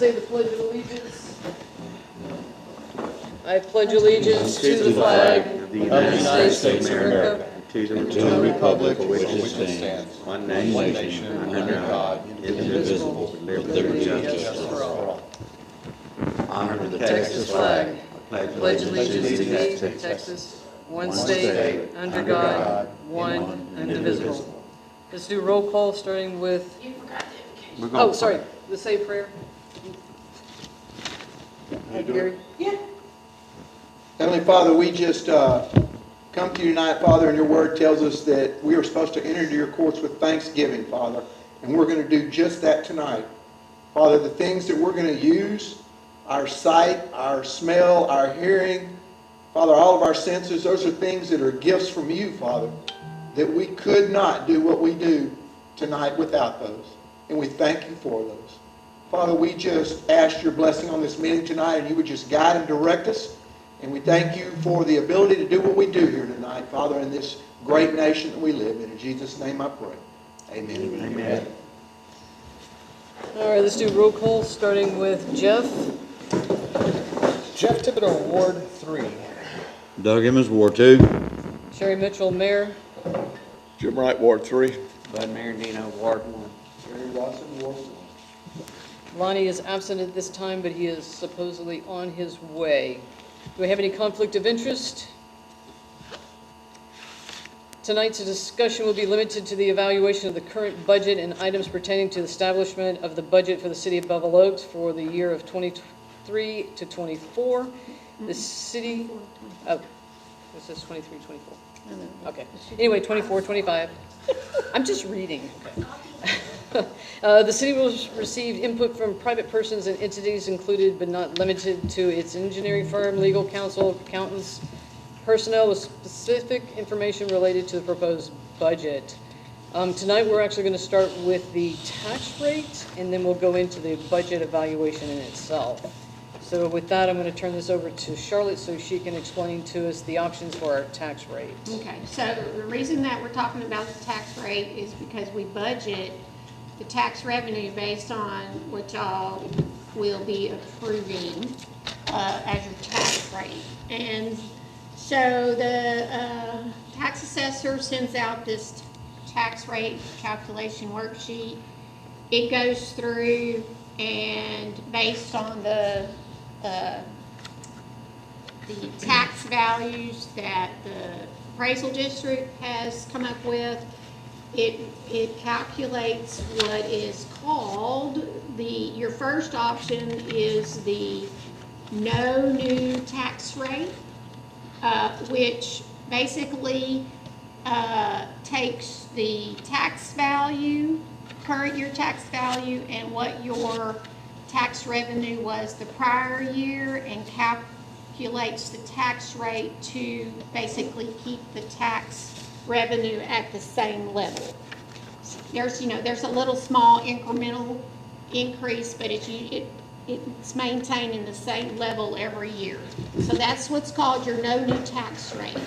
say the Pledge of Allegiance. I pledge allegiance to the flag of the United States of America, to the republic for which it stands, one nation, under God, indivisible, with liberty and justice for all. Honor the Texas flag. Pledge allegiance to Texas, one state, under God, one indivisible. Let's do roll call, starting with. You forgot the invocation. Oh, sorry. The say prayer. Gary. Yeah. Heavenly Father, we just come to you tonight, Father, and your word tells us that we are supposed to enter into your courts with thanksgiving, Father, and we're going to do just that tonight. Father, the things that we're going to use, our sight, our smell, our hearing, Father, all of our senses, those are things that are gifts from you, Father, that we could not do what we do tonight without those, and we thank you for those. Father, we just ask your blessing on this meeting tonight, and you would just guide and direct us. And we thank you for the ability to do what we do here tonight, Father, in this great nation that we live in. In Jesus' name I pray. Amen. Amen. All right, let's do roll call, starting with Jeff. Jeff Thibodeau, Ward 3. Doug Emmons, Ward 2. Sherry Mitchell, Mayor. Jim Wright, Ward 3. Bud Marandino, Ward 1. Jerry Watson, Ward 1. Lonnie is absent at this time, but he is supposedly on his way. Do we have any conflict of interest? Tonight's discussion will be limited to the evaluation of the current budget and items pertaining to the establishment of the budget for the city of Bevil Oaks for the year of 23 to 24. The city, oh, this is 23, 24. Okay. Anyway, 24, 25. I'm just reading. Okay. The city will receive input from private persons and entities included but not limited to its engineering firm, legal counsel, accountants, personnel with specific information related to the proposed budget. Tonight we're actually going to start with the tax rate, and then we'll go into the budget evaluation in itself. So with that, I'm going to turn this over to Charlotte so she can explain to us the options for our tax rate. Okay, so the reason that we're talking about the tax rate is because we budget the tax revenue based on what y'all will be approving as your tax rate. And so the tax assessor sends out this tax rate calculation worksheet. It goes through, and based on the tax values that the appraisal district has come up with, it calculates what is called your first option is the no new tax rate, which basically takes the tax value, current year tax value, and what your tax revenue was the prior year, and calculates the tax rate to basically keep the tax revenue at the same level. There's a little small incremental increase, but it's maintaining the same level every year. So that's what's called your no new tax rate.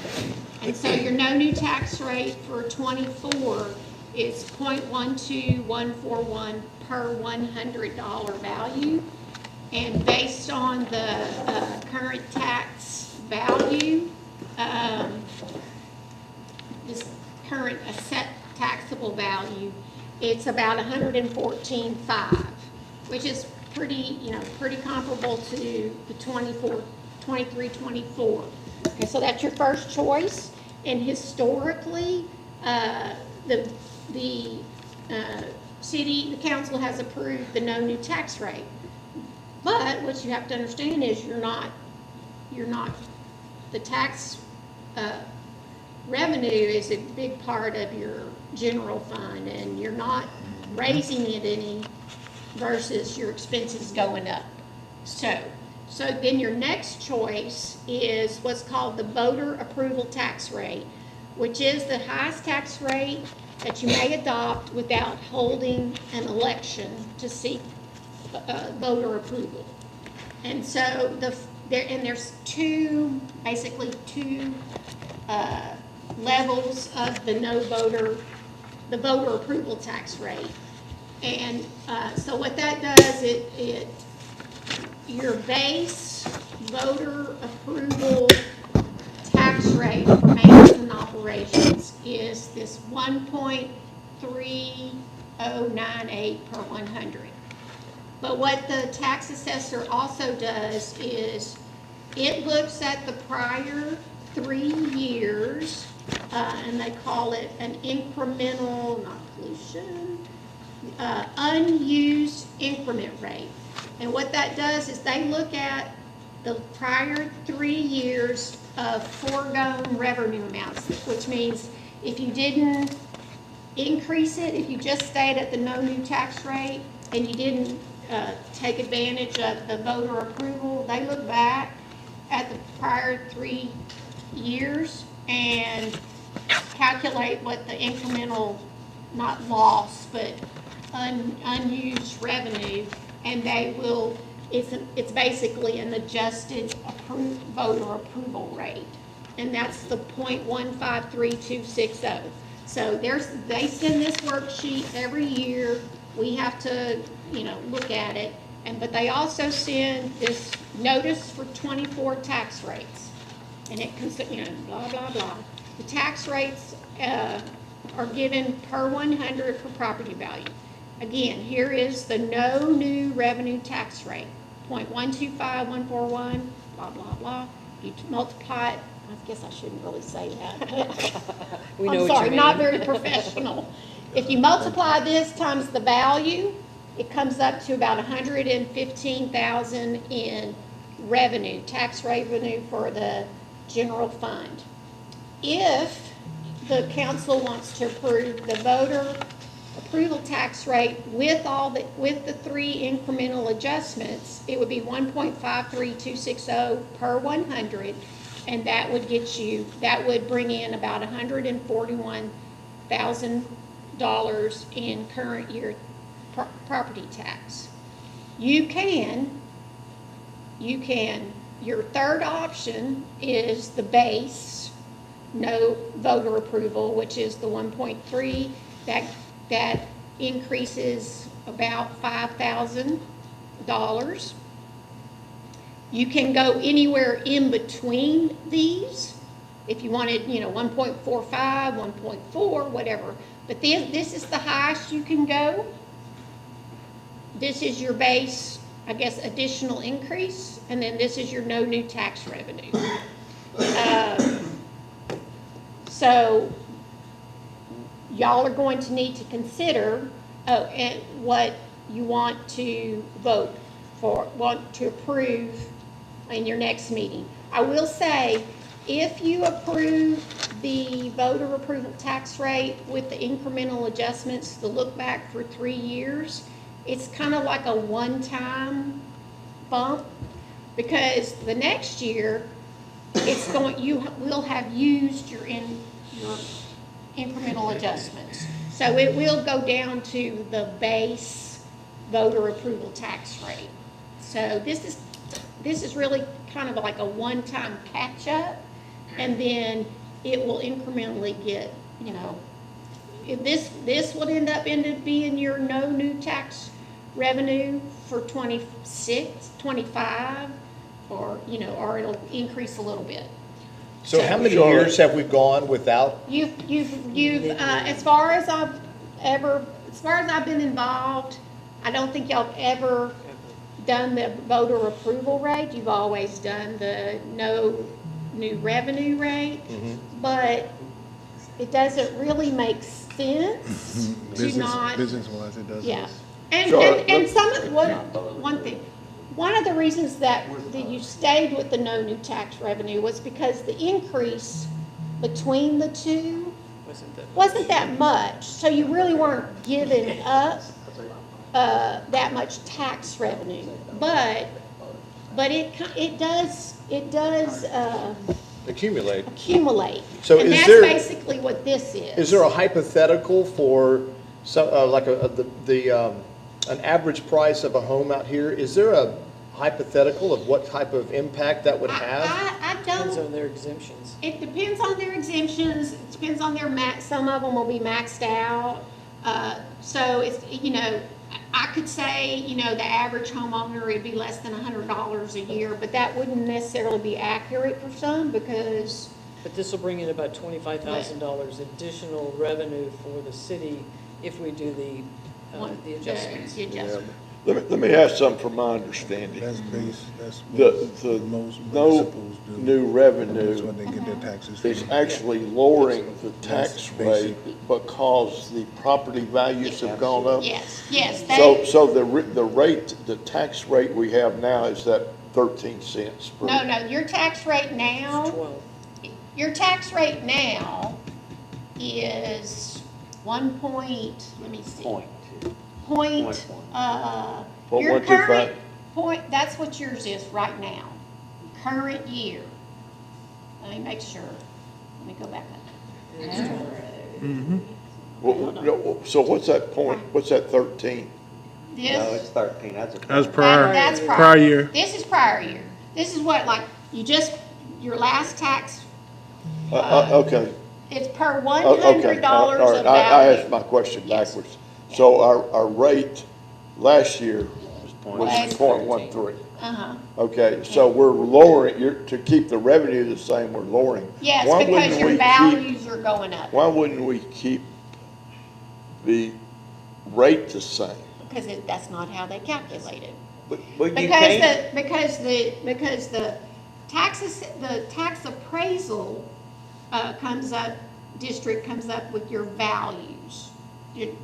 And so your no new tax rate for 24 is 0.12141 per $100 value. And based on the current tax value, this current assessed taxable value, it's about 114.5, which is pretty comparable to the 23, 24. Okay, so that's your first choice. And historically, the council has approved the no new tax rate. But what you have to understand is the tax revenue is a big part of your general fund, and you're not raising it any versus your expenses going up. So then your next choice is what's called the voter approval tax rate, which is the highest tax rate that you may adopt without holding an election to seek voter approval. And so there's basically two levels of the voter approval tax rate. And so what that does, it your base voter approval tax rate for maintenance and operations is this 1.3098 per 100. But what the tax assessor also does is it looks at the prior 3 years, and they call it an incremental, not pollution, unused increment rate. And what that does is they look at the prior 3 years of foregone revenue amounts, which means if you didn't increase it, if you just stayed at the no new tax rate and you didn't take advantage of the voter approval, they look back at the prior 3 years and calculate what the incremental, not loss, but unused revenue, and they will, it's basically an adjusted voter approval rate, and that's the 0.153260. So they send this worksheet every year. We have to, look at it, but they also send this notice for 24 tax rates, and it blah blah blah. The tax rates are given per 100 for property value. Again, here is the no new revenue tax rate, 0.125141, blah, blah, blah. You multiply it, I guess I shouldn't really say that. We know I'm what you sorry, mean. not very professional. If you multiply this times the value, it comes up to about $115,000 in revenue, tax revenue for the general fund. If the council wants to approve the voter approval tax rate with the 3 incremental adjustments, it would be 1.53260 per 100, and that would bring in about $141,000 in current year property tax. You can, your third option is the base, no voter approval, which is the 1.3, that increases about $5,000. You can go anywhere in between these if you wanted, 1.45, 1.4, whatever. But this is the highest you can go. This is your base, I guess, additional increase, and then this is your no new tax revenue. So y'all are going to need to consider and what you want to vote for, want to approve in your next meeting. I will say, if you approve the voter approval tax rate with the incremental adjustments, the look back for 3 years, it's kind of like a one-time bump, because the next year you will have used your incremental adjustments. So it will go down to the base voter approval tax rate. So this is really kind of like a one-time catch-up, and then it will incrementally get, if this would end up being your no new tax revenue for 26, 25, or it'll increase a little bit. So how many years have we gone without? You've as far as I've been involved, I don't think y'all have ever done the voter approval rate. You've always done the no new revenue rate, but it doesn't really make sense to not. Business-wise, it doesn't. Yeah, and one thing. One of the reasons that you stayed with the no new tax revenue was because the increase between the two wasn't that much. So you really weren't giving up that much tax revenue. But it does Accumulate. So and that's basically what this is. Is there a hypothetical for some an average price of a home out here? Is there a hypothetical of what type of impact that would have? I Depends don't. on their exemptions. It depends on their exemptions. It depends on their max. Some of them will be maxed out. So it's I could say, you know, the average homeowner, it'd be less than $100 a year, but that wouldn't necessarily be accurate for some because, But this will bring in about $25,000 additional revenue for the city if we do the adjustments. The adjustment. Let me ask something from my understanding. That's base, that's The what most no municipals do. new That's revenue what they get their taxes is from. actually lowering the tax That's rate basic. because the property values have gone up? Yes, So the rate, the tax rate we have now is that 13 cents per. no, your tax rate now, 12. your tax rate now is let me see. Point, Point your 125. current point, that's what yours is right now, current year. Let me make sure, let me go back up. Well, so what's that point, what's that 13? No, it's This, 13, that's a. That's prior, that's prior year. This is prior year. This is what, like, your last tax, Okay. it's per Okay, all $100 right, of I asked value. my question Yes. backwards. So our rate last year was Was- .13. Uh-huh. Okay, so we're lowering, to keep the revenue the same, we're lowering. Yes, Why because wouldn't your we keep- values are going up, Why wouldn't we keep the rate the same? because that's not how they calculate it. But you Because can't, because the taxes, the tax appraisal, district comes up with your values.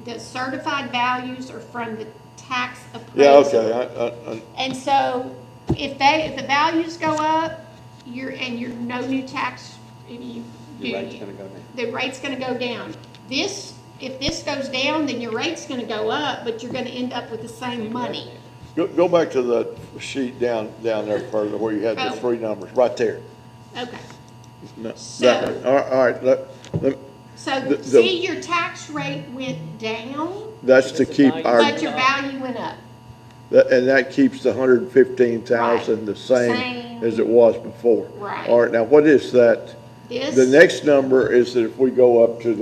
The certified values are from the tax Yeah, appraisal. okay, And so if the values go up, you're no new tax, your rate's gonna go down. the rate's gonna go down. If this goes down, then your rate's gonna go up, but you're gonna end up with the same money. go back to the sheet down there further where you had the Oh. three numbers, right there. Okay. No, So- that one. All right, So, The- see, your tax rate went down, that's to keep our, but your value went up. and that keeps the 115,000 the same Same. as it was before. Right. All right, now what is that? This. The next number is that if we go up to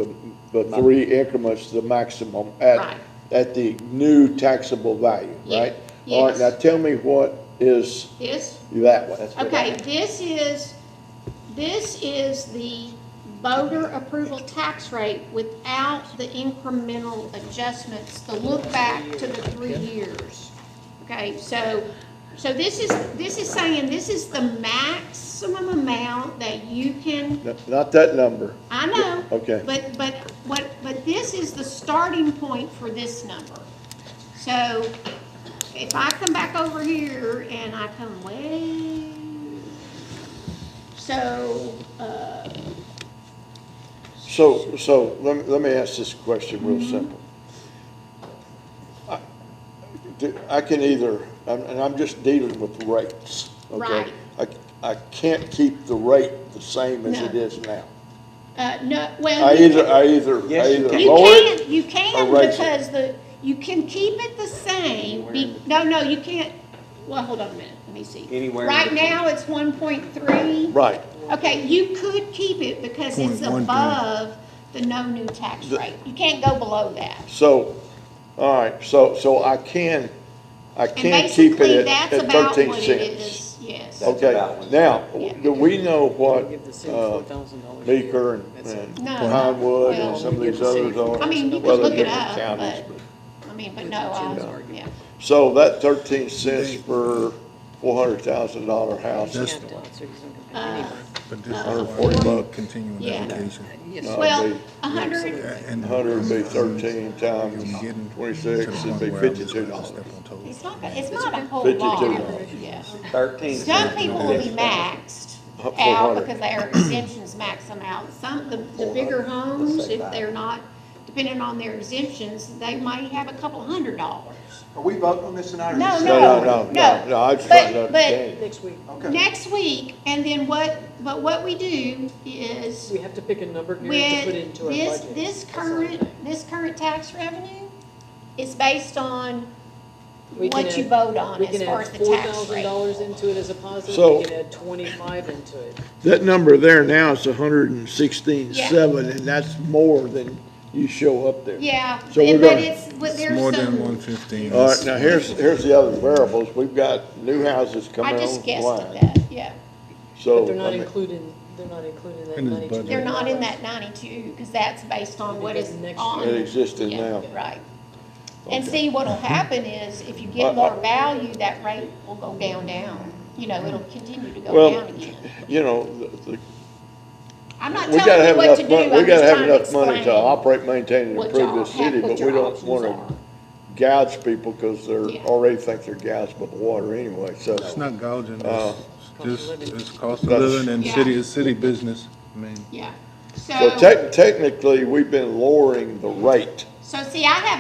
the three increments, the maximum Right. at the new taxable value, Yeah, right? All right, yes. now tell me what is This, that one? okay, this is the voter approval tax rate without the incremental adjustments, the look back to the 3 years. Okay, so this is saying this is the maximum amount that you can, Not that number. I know. Okay. But this is the starting point for this number. So if I come back over here and I come way, So let me ask this question real simple. I can either, and I'm just dealing with rates, okay? I can't keep the rate the same as it No. is now. no, well. I either Yes, you can. lower it. You or can, raise it. because you can keep it the same, no, you can't, well, hold on a minute, let me see. Anywhere in Right between. now, it's 1.3. Right. Okay, you could keep it because it's 0.13. above the no new tax rate. You can't go below that. So, all right, so I can And keep basically, it that's at about 13 what it cents. is, yes. That's Okay, about what- now, Yeah. do we know what Give the city $4,000 a year. Meeker and That's it. No. Pinewood and Well, some of give these the city others are? I mean, you Well, could look they're it different up, counties, but no, yeah. So that 13 cents per $400,000 house That's- is Can't do it, so he's not gonna pay anybody. But this is $140 why bucks. continuing Yeah. education. Yes. Well, be- 100, And 100 would be 13 times you're getting 26, to the it'd point be where I'm just gonna $52. step on toes. it's not a whole 52. lot, yeah. 13. Some people will be maxed out 400. because their exemptions max them out. The bigger homes, if they're not, depending on their exemptions, they might have a couple $100. Are we voting on this tonight? or No, just- No, I just trying to But- but- understand. Next week, Okay. Next week, and then what we do is we have to pick a number here to put into our with budget. this That's the only thing. this current tax revenue is based on We can what you add- vote on We as can far add as the tax rate. $4,000 into it as a positive, So- we can add 25 into it. That number there now is 116.7, and that's more than you show up there. Yeah, So we're but gonna- but It's there's more than some, 115. All right, now here's the other variables. We've got new houses I coming just guessed at online. that, yeah. So, But they're not I mean, included, they're not included in that In his 92. budget. They're not in that 92, because that's based on what is Next on. It existing Yeah, now. Right. And Okay. see, what'll happen is, if you get more value, that rate will go down. You know, it'll continue to go well, down again. you know, I'm not we gotta telling you have what enough to do, money, we I'm gotta just have trying to enough money to explain operate, maintain, and what improve y'all this city, have- what but we your don't options wanna are. gouge people, cause they're, Yeah. already think they're gouged by the water anyway, so. It's not gouging, it's just, it's cost of That's- living and Yeah. it's city business. I mean, Yeah. So technically, we've been lowering the rate. So see, I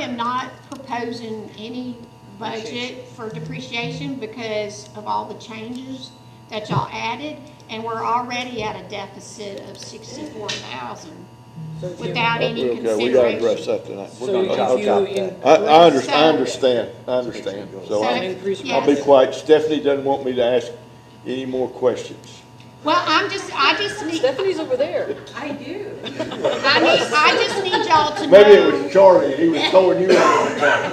am not proposing any budget for depreciation because of all the changes that y'all added, and we're already at a deficit of 64,000 So if you- without any Okay, we gotta address consideration. that tonight. We're So gonna if talk you about that. increase- I understand, so So- I'll be yes. quiet. Stephanie doesn't want me to ask any more questions. Well, I just need, Stephanie's over there. I just need y'all to know. Maybe it was Charlie, he was throwing you out there.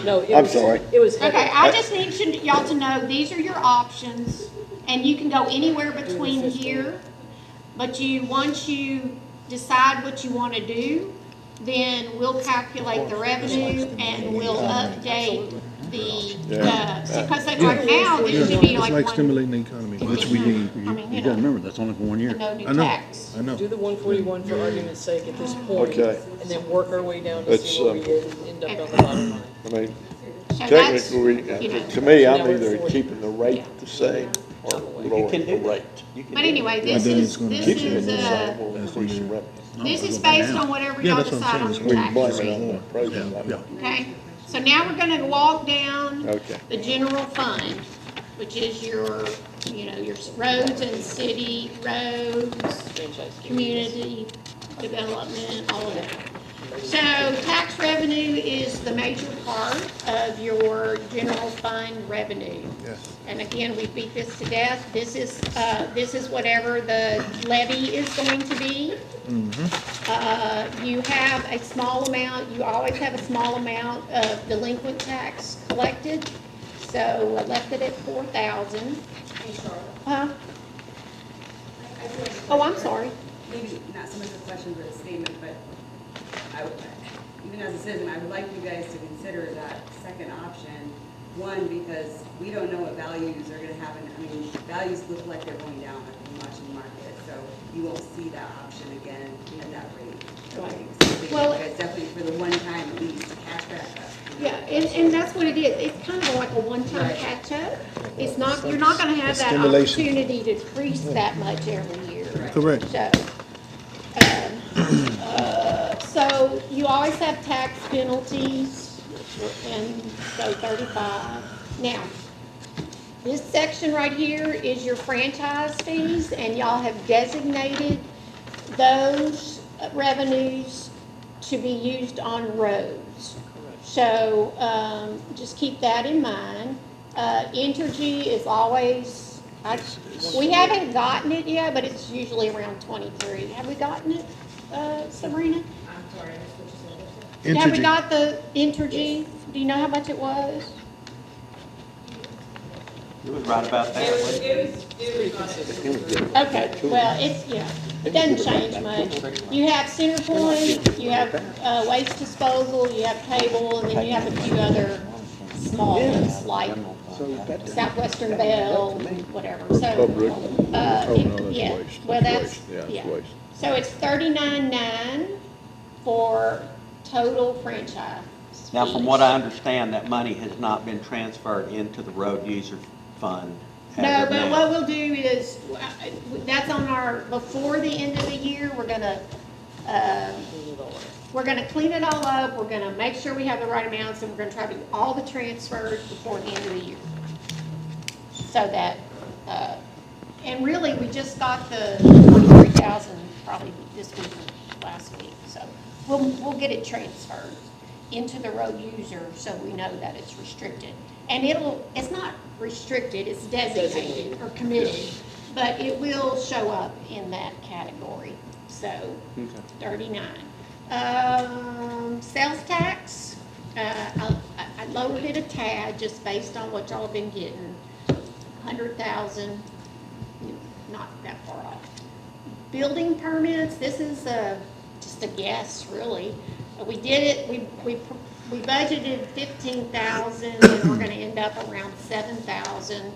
No, it I'm was, sorry. it was Heather. Okay, I just need y'all to know, these are your options, and you can go anywhere between here. But once you decide what you want to do, then we'll calculate the revenue and we'll update because like right now, this should be it's like like one. stimulating the economy, which we need. I mean, You gotta remember, that's only for 1 year. no new I know, tax. I know. Do the 141 for argument's sake at this point. Okay. And then work our way down to Let's, see where we end up on the bottom line. I mean, So that's, technically, you know. to me, I'm Now we're either at 40. keeping the rate the same or You lowering can the do rate. that. You can But do anyway, then it's gonna this Keeping it is, the same will increase the revenue. this is based on whatever Yeah, y'all that's what decide I'm on saying. the We can tax blame it rate. on the president. I mean. Okay, so now we're gonna walk down Okay. the general fund, which is your, your roads and city roads, Franchise fee. community development, all of that. So tax revenue is the major part of your general fund revenue. Yes. And again, we beat this to death. This is whatever the levy is going to be. You have a small amount, you always have a small amount of delinquent tax collected. So I left it at 4,000. Huh? Oh, I'm sorry. Maybe not so much a question but a statement, but even as a citizen, I would like you guys to consider that second option. One, because we don't know what values are gonna happen. I mean, values look like they're going down in the auction market, so you won't see that option again at that rate. So Well- it's definitely for the one time at least to catch back up. Yeah, and that's what it is. It's kind of like a one-time Right. catch-up. It's not, you're not gonna have that Stimulation. opportunity to increase that much every year. Correct. So you always have tax penalties, and so 35. Now, this section right here is your franchise fees, and y'all have designated those revenues to be used on roads. So, just keep that in mind. Entergy is always, we haven't gotten it yet, but it's usually around 23. Have we gotten it, Sabrina? I'm sorry, I missed what you said. Have we Entergy. got the Entergy? Do you know how much it was? It was right about that. wasn't it? Okay, well, it doesn't change much. You have Centerpoint, you have waste disposal, you have cable, and then you have a few other small ones, like Southwestern Bell, whatever, so. Yeah, well, that's, yeah. So it's $39.9 for total franchise. Now, from what I understand, that money has not been transferred into the road user fund. as No, of but now. what we'll do is, that's on before the end of the year, we're gonna clean it all up, we're gonna make sure we have the right amounts, and we're gonna try to do all the transfers before the end of the year. So that, and really, we just got the 23,000 probably this week or last week, so we'll get it transferred into the road user, so we know that it's restricted. And it's not restricted, it's designated or committed, but it will show up in that category, so 39. Sales tax, I lowered it a tad just based on what y'all have been getting. 100,000, not that far off. Building permits, this is just a guess, really. We did it, we budgeted 15,000, and we're gonna end up around 7,000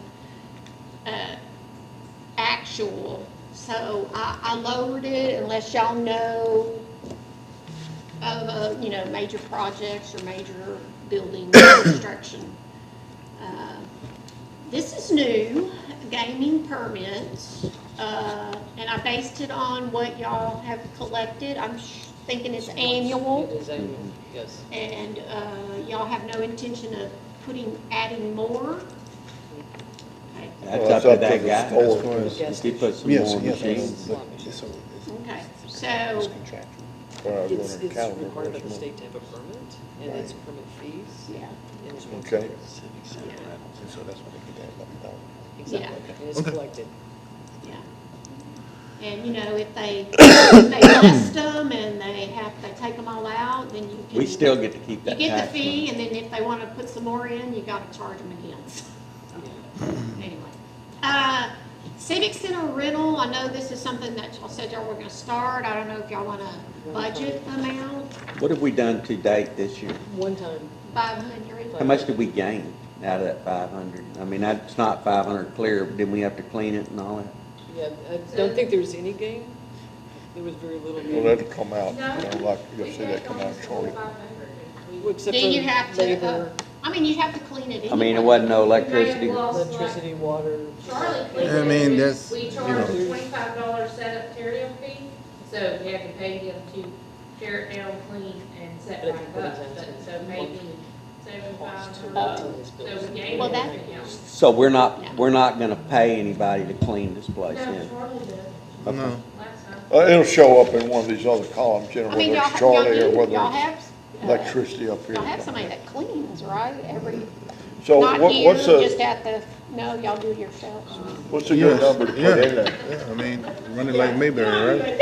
actual. So I lowered it unless y'all know of, major projects or major building construction. This is new, gaming permits, and I based it on what y'all have collected. I'm thinking it's annual. It is annual, yes. And y'all have no intention of adding more? Okay. That's up to that guy. As far as, Yes. If he puts some yes, more yes, machines. Okay, so, It's required by the state to have a permit, and it's permit fees. yeah, And it's Okay. So that's what they get that. Exactly, and it's collected. yeah. And, if they list them and they take them all out, then you can. We still get to keep You that get tax the fee, money. and then if they want to put some more in, you got to charge them again. Anyway. Civic Center rental, I know this is something that y'all said y'all were going to start. I don't know if y'all want a budget amount, What have we done to date this year? One time, 500. How much did we gain out of that 500? I mean, that's not 500 clear, but didn't we have to clean it and all that? yeah, I don't think there was any gain. There was very little Well, gain. that'll come out, like, you'll see that come out shortly. Except Do you for have to, labor, you have to clean it anyway. I mean, it wasn't no electricity. electricity, water. Charlie cleaned I mean, it. that's, We you charge know. $25 setup karaoke, so we have to pay him to tear it down, clean, and set But right it up. comes out So to maybe 7,500. So we gained Well, that- everything else. So we're not gonna pay anybody to clean this place No, in? Charlie did No, last time. It'll show up in one of these other columns, I mean, whether y'all, it's Charlie or whether y'all it's have, electricity up here. y'all have somebody that cleans, right? So Not here, what's just a, at the, no, y'all do it yourselves. what's a good number to put in there? yeah, I mean, running like Mayberry, right?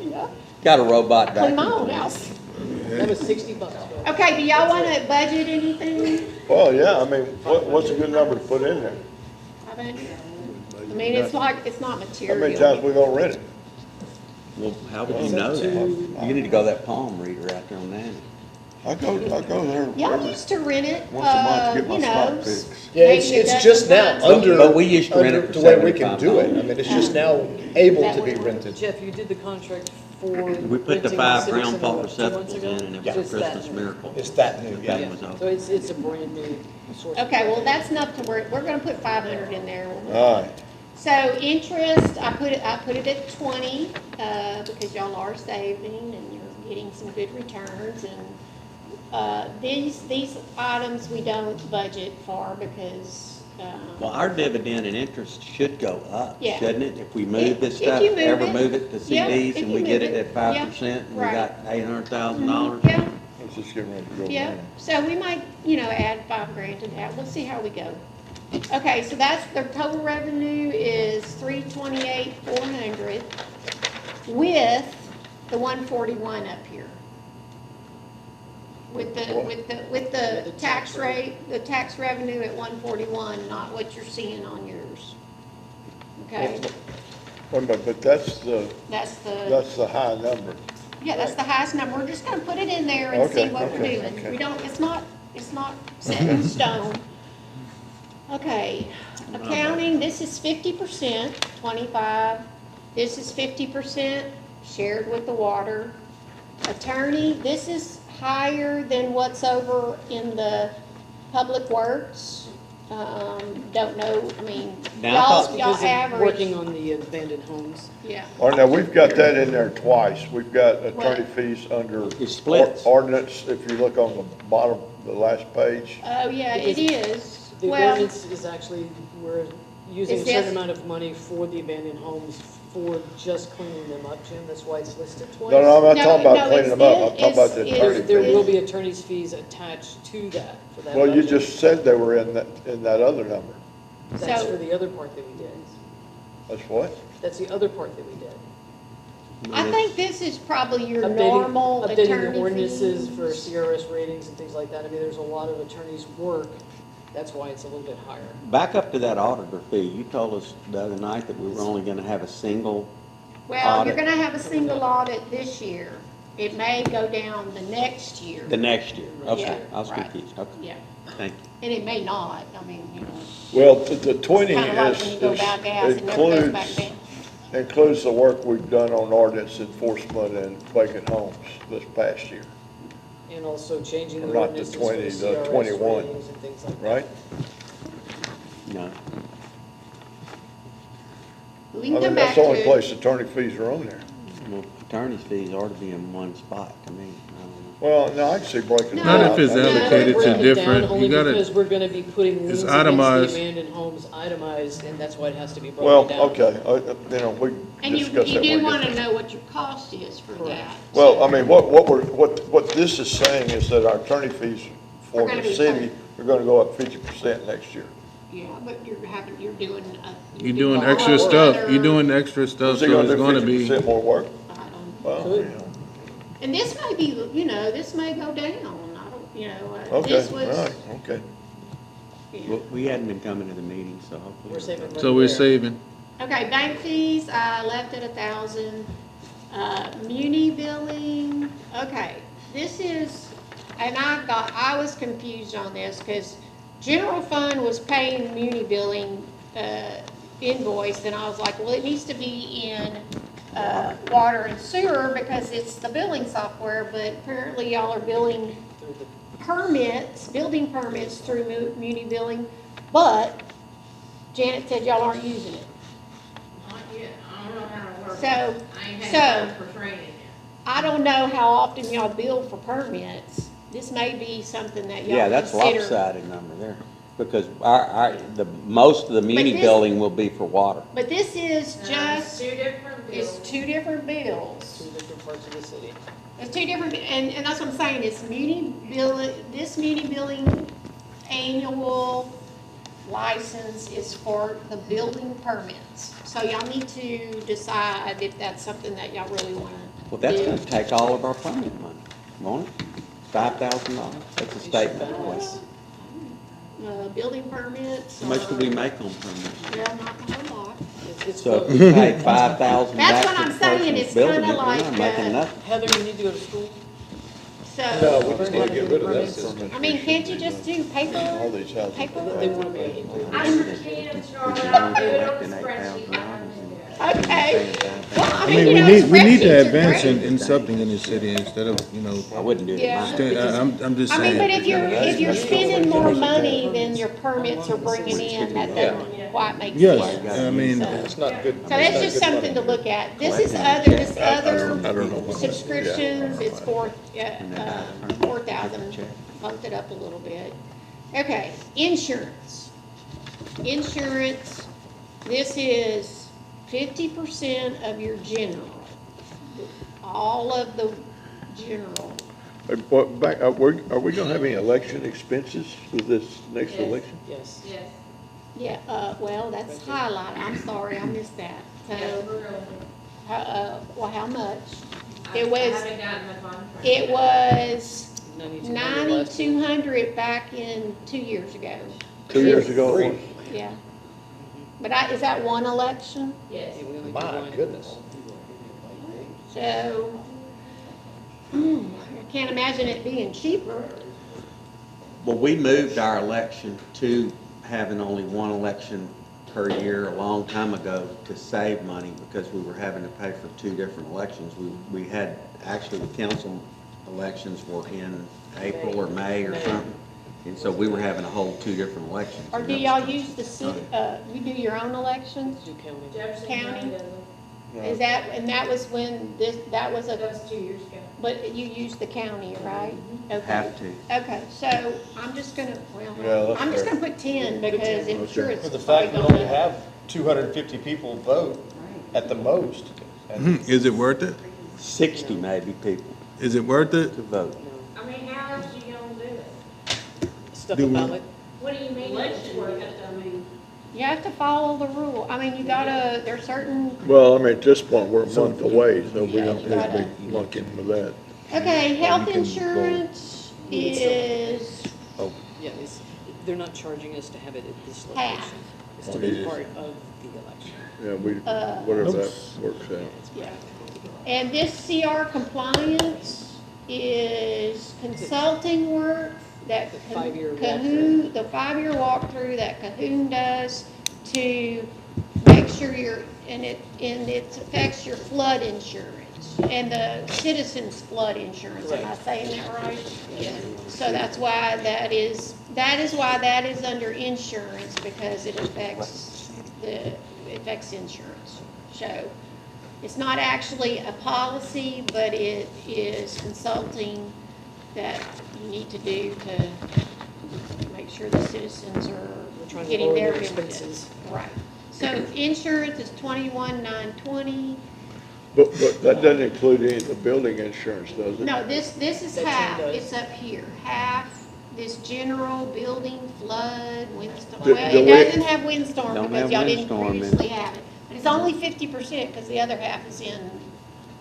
Yeah, Got a robot Clean my vacuum. own house. that was $60. Bro. Okay, do y'all want to budget anything? Well, yeah, I mean, what's a good number to put in there? I mean, it's not How many material. times we gonna rent it? Well, how would you know that? You need to go to that palm reader out there on that. I go there Y'all used to rent it, once a month to get my spot fixed. Yeah, it's, Maybe a it's just now dozen times. under, But we used to rent it under for to where we can do it. $75. I mean, it's just now able to be rented. Jeff, you did the contract for. We put the renting 5 Civic brown Center, pulp what, 2 months receptacles ago? in, and it Yeah. was a It's that Christmas new. miracle. It's that new, The yeah. thing was over. So it's a brand new source. of Okay, well, revenue. that's enough to work, we're gonna put 500 in there. All right, So interest, I put it at 20, because y'all are saving and you're getting some good returns. And, these items we don't budget for because, Well, our dividend and interest should go up, Yeah. shouldn't it? If we move this If stuff, you move ever it. move it to Yeah, CDs if and you we get move it it. at 5% and we Right. got $800,000. yeah, let's just get ready to go yeah. rent it. So we might, add 5 grand to that. We'll see how we go. Okay, so that's, their total revenue is 328,400 with the 141 up here. With the tax rate, the tax revenue at 141, not what you're seeing on yours. Okay, Wait a minute, but that's the high number. yeah, that's the highest number. We're just gonna put it in there and see Okay, what we're okay, doing. okay. We don't, it's not set in stone. Okay, accounting, this is 50%, 25. This is 50% shared with the water. Attorney, this is higher than what's over in the public works. Don't know, I mean, Now, I thought- y'all Because of working average, on the abandoned homes. yeah. All right, now, we've got that in there twice. We've got attorney What? fees under It splits. ordinance, if you look on the bottom, the last page. Oh, yeah, it is. The Well, ordinance is actually, we're using Is a certain this- amount of money for the abandoned homes for just cleaning them up, Jim, that's why it's listed twice. No, I'm not No, talking no, about cleaning them up, I'm talking about the it's- attorney There will fees. be attorney's fees attached to that, for that Well, you budget. just said they were in that other number. That's So- for the other part that we did. That's what? That's the other part that we did. I think this is probably your Updating normal updating attorney the ordinances fees. for CRS ratings and things like that. I mean, there's a lot of attorneys' work. That's why it's a little bit higher. Back up to that auditor fee. You told us the other night that we were only gonna have a single Well, you're audit. gonna have a single audit this year. It may go down the next year. The next year. Okay, Yeah, I was right. confused. Okay, Yeah, thank you. and it may not, I mean, you know, Well, the 20 kind of like when you go buy gas, it never goes back down. includes the work we've done on ordinance enforcement and vacant homes this past year, And also changing the Not the ordinances for 20, the CRS 21, ratings and things like that. right? No. We I can mean, come that's back the to only it. place attorney fees are on there. Well, attorney's fees ought to be in one spot to me. I don't know. Well, no, I can see breaking it No. Not out. if it's I mean, allocated Break to it down different, Only you gotta, because we're gonna be putting liens it's against the itemized. abandoned homes itemized, and that's why it has to be Well, broken down. okay, you know, we And you discussed that. do when we wanna get there. know what your cost is for that. Well, I mean, what this is saying is that our attorney fees Are for gonna the be city are gonna go up 50% next year. Yeah, but you're doing, you're doing Well, extra or stuff, other- you're doing extra stuff, Is he so gonna it's do gonna be, 50% more work? I don't, Well, Could. you know. and this may be, you know, this may go down, I don't, you know, Okay, this all was, right, okay. you know. Well, we hadn't been coming to the meeting, so hopefully. We're saving money so we're there. saving. Okay, bank fees, I left at 1,000. Muni billing, okay, this is, and I was confused on this, because general fund was paying muni billing, invoice, and I was like, well, it needs to be in, water and sewer, because it's the billing software, but apparently y'all are billing permits, building permits through muni billing, but Janet said y'all aren't using it. Not yet, I don't know how it works. So- I ain't so- had time for training yet. I don't know how often y'all bill for permits. This may be something that y'all Yeah, that's consider. lopsided number there, because most of the muni this- building will be for water. But this is It's just, two different it's bills. two different bills. Two different parts of the city. It's two different, and that's what I'm saying, it's muni bill, this muni billing annual license is for the building permits. So y'all need to decide if that's something that y'all really wanna Well, that's do. gonna take all of our permit money, won't it? $5,000, that's a state request. Building permits. How much do or- we make on permits? Well, not a whole lot. It's So if both. we pay 5,000 That's back what to I'm the saying, person it's who's building kinda it, we're like, not making nothing. Heather, you need to go to school. So, we just need to get rid of that I mean, can't you just do All paper? these houses. Paper? They want to be. I can, Charlotte, I'll do it on the spreadsheet, like I'm gonna do it. Okay. Well, I I mean, mean, we you know, need to spreadsheets are advance great. in something in this city instead of, you know, I wouldn't do it Yeah. mine. I'm just I mean, but saying. if you're spending more money than your permits are bringing in, that doesn't quite make sense. Yes, I mean, So- It's not good. So that's just something to look at. This other I don't know. subscriptions, it's 4,000, bumped it up a little bit. Okay, insurance. Insurance, this is 50% of your general. All of the general. Are we gonna have any election expenses with this next Yes. election? Yes. Yes, Yeah, well, that's highlighted. I'm sorry, I missed that. yes, So, we're going to. well, how much? I It was, haven't gotten the contract. it was 9,200 last year. 9,200 back in 2 years ago. 2 years ago? it was? Yeah. But is that one election? Yes. Yeah, we only do My one. goodness. So, I can't imagine it being cheaper. Well, we moved our election to having only one election per year a long time ago to save money because we were having to pay for two different elections. We had, actually, the council elections were in April or May or something. And so we were having to hold two different elections. Or do y'all use the city, you do your own elections? Do county. Jefferson County? County does it. Is that, and that was when that was That a, was 2 years ago. but you used the county, right? Okay. Have to. Okay, so I'm just gonna, Yeah, well, that's I'm just fair. gonna put 10 because I'm sure it's For the probably fact we only gonna. have 250 people vote at the most. And Is it worth it? 60 maybe people Is it worth it? to vote. I mean, how else you gonna do it? Stuff Do a we- ballot. What do you mean? Election, it's worth you it? have to, I mean, You have to follow the rule. I mean, you gotta, there's certain, Well, I mean, at this point, we're a month away, so we Yeah, don't you need to gotta- be monkeying with that. okay, health can go- insurance is Yeah, they're not charging us to have it at this half. location. It's to be part of the election. Yeah, whatever that works out. Yeah. And this CR compliance is consulting work that The 5-year Cahoon, the 5-year walkthrough that Cahoon does to make sure and it affects your flood insurance and the citizens' flood insurance. Am I saying that right? Yeah. So that's why that is why that is under insurance, because it affects insurance. So it's not actually a policy, but it is consulting that you need to do to make sure the citizens are Trying to getting lower their their benefits. expenses. Right. So insurance is $21,920. But that doesn't include any of the building insurance, does it? No, this is That half. does. It's up here. Half this general building, flood, windstorm. Do- Well, do it we- doesn't have windstorm Don't because have y'all didn't windstorm in it. previously have it. But it's only 50% because the other half is in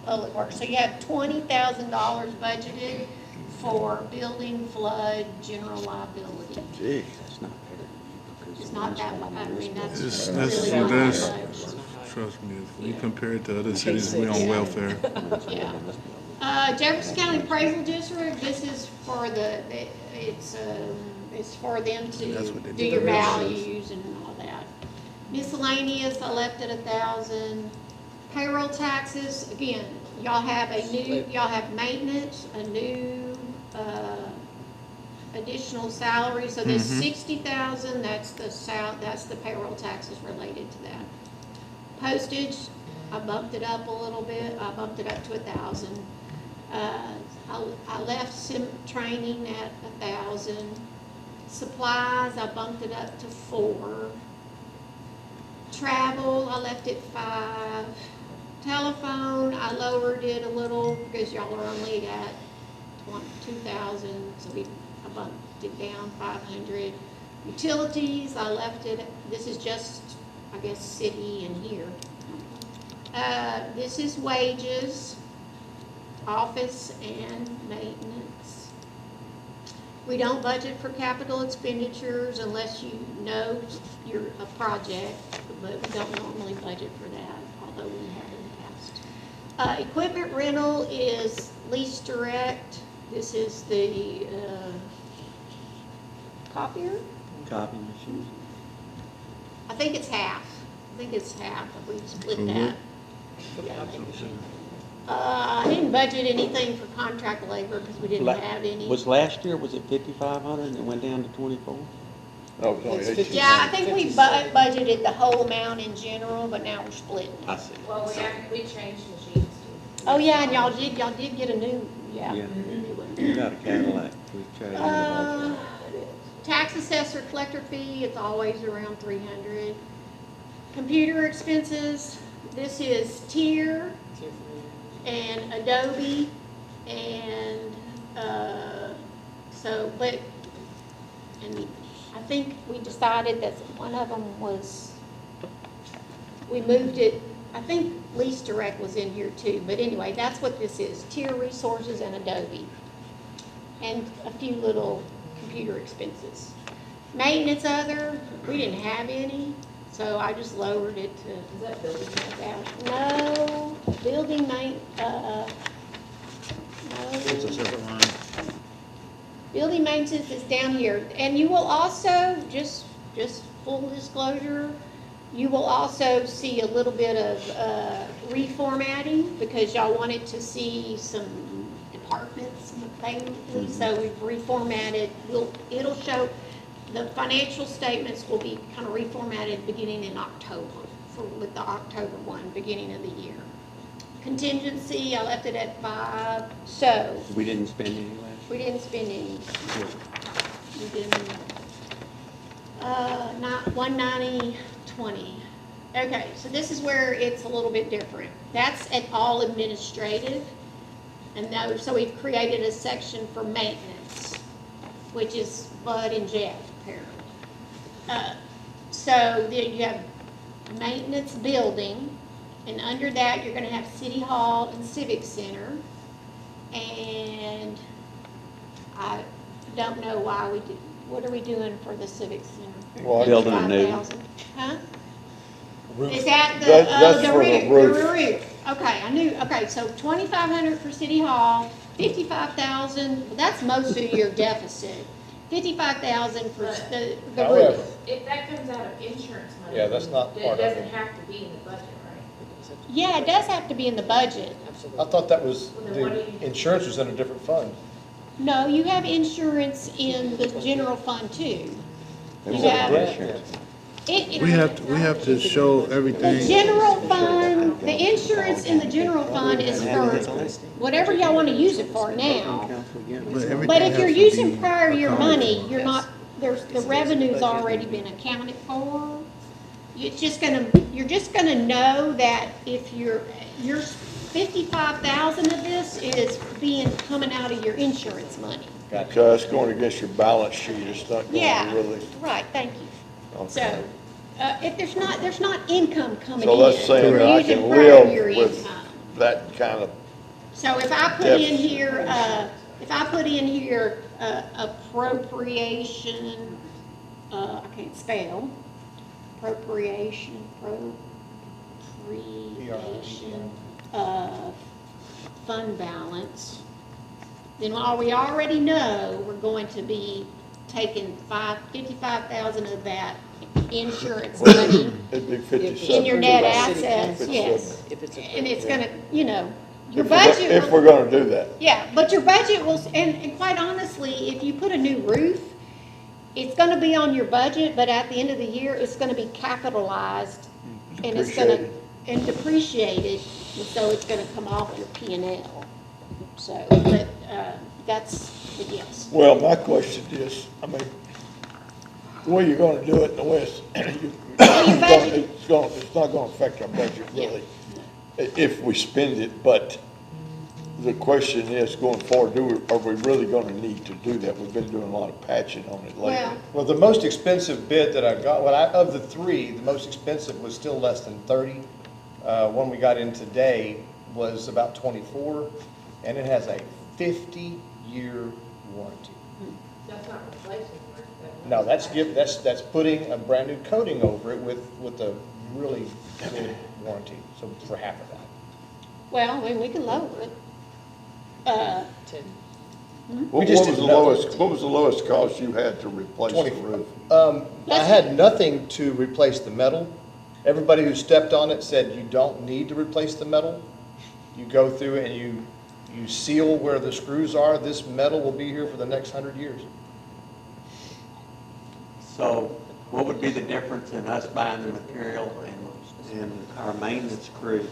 public works. So you have $20,000 budgeted for building, flood, general liability. Gee, that's not fair. It's not that much. I mean, that's It's- really not that's- that much. Trust me, if we compare it to other cities, we on welfare. Yeah. Jefferson County Appraisal District, this is for it's for them That's to what they do do. your values and all that. Miscellaneous, I left at 1,000. Payroll taxes, again, y'all have maintenance, a new, additional salary, so this 60,000, that's the payroll taxes related to that. Postage, I bumped it up a little bit, I bumped it up to 1,000. I left some training at 1,000. Supplies, I bumped it up to 4. Travel, I left it 5. Telephone, I lowered it a little because y'all are only at 2,000, so I bumped it down 500. Utilities, I left it, this is just, I guess, city and here. This is wages, office and maintenance. We don't budget for capital expenditures unless you know you're a project, but we don't normally budget for that, although we have in the past. Equipment rental is lease direct. This is the copier. Copy machines. I think it's half. If we split For that. I didn't budget anything for contract labor because we didn't have any. Was last year, was it 5,500 and it went down to 24? No, it was only It's 18. 50. Yeah, I think we budgeted the whole amount in general, but now we're splitting. I see. Well, we changed machines too. Oh, yeah, and y'all did get a new, Yeah. a new one. You got a Cadillac. We traded it off. Tax assessor collector fee, it's always around 300. Computer expenses, this is tier and Adobe, and, and I think we decided that one of them was, we moved it, I think Lease Direct was in here too, but anyway, that's what this is, tier resources and Adobe. And a few little computer expenses. Maintenance other, we didn't have any, so I just lowered it to. Is that building? No, building no. Building maintenance is down here, and you will also, just full disclosure, you will also see a little bit of reformatting, because y'all wanted to see some departments things, so we've reformatted. It'll show, the financial statements will be kind of reformatted beginning in October, with the October one, beginning of the year. Contingency, I left it at 5, so We didn't spend any last we didn't spend any. We didn't, 190.20. Okay, so this is where it's a little bit different. That's at all administrative. And now, so we've created a section for maintenance, which is Bud and Jeff, apparently. So there you have maintenance building, and under that, you're gonna have City Hall and Civic Center. And I don't know why we did, what are we doing for the Civic Center? Well, Building a new 55,000. Huh? Roof. Is that the, That's the for the roof, roof. the roof? Okay, I knew, okay, so 2,500 for City Hall, 55,000, that's most of your deficit. 55,000 for the However, roof. If that comes out of insurance money. Yeah, that's not it part of it. doesn't have to be in the budget, right? Yeah, it does have to be in the budget. I thought that was, Well, then what do the you- insurance was in a different fund. No, you have insurance in the general fund too. They You want have, insurance. We have to show the everything. general fund, the insurance in the general fund is for whatever y'all wanna use it for now. But if you're using prior year money, you're not, the revenue's already been accounted for. It's just gonna, you're just gonna know that if your 55,000 of this is coming out of your insurance money. So it's going against your balance sheet, it's not going Yeah, to really. right, thank you. Okay. So, if there's not income coming in. So that's saying we're that I using can prior year live with income. that kind of, So if I put in here, appropriation, I can't spell, appropriation, fund balance, then we already know we're going to be taking 55,000 of that insurance money it'd be 57. in your net City assets, council. yes. If it's a. And it's gonna, your If budget, we're going to do that. yeah, but your budget will, and quite honestly, if you put a new roof, it's gonna be on your budget, but at the end of the year, it's gonna be capitalized, and it's gonna, Depreciated. and depreciated, and so it's gonna come off your P and L. So, but, that's the guess. Well, my question is, I mean, the way you're going to do it and the way it's not going to affect our budget really, if we spend it, but the question is, going forward, are we really going to need to do that? We've been doing a lot of patching on it lately. Well, Well, the most expensive bid that I got, of the three, the most expensive was still less than 30. One we got in today was about 24, and it has a 50-year warranty. That's not replacing work. No, that's putting a brand new coating over it with a really good warranty, so for half of that. well, I mean, we can lower it. 10. What just was the didn't know. lowest cost you had to replace the 20. roof? I had nothing to replace the metal. Everybody who stepped on it said you don't need to replace the metal. You go through it and you seal where the screws are. This metal will be here for the next 100 years. So what would be the difference in us buying the material and our maintenance crew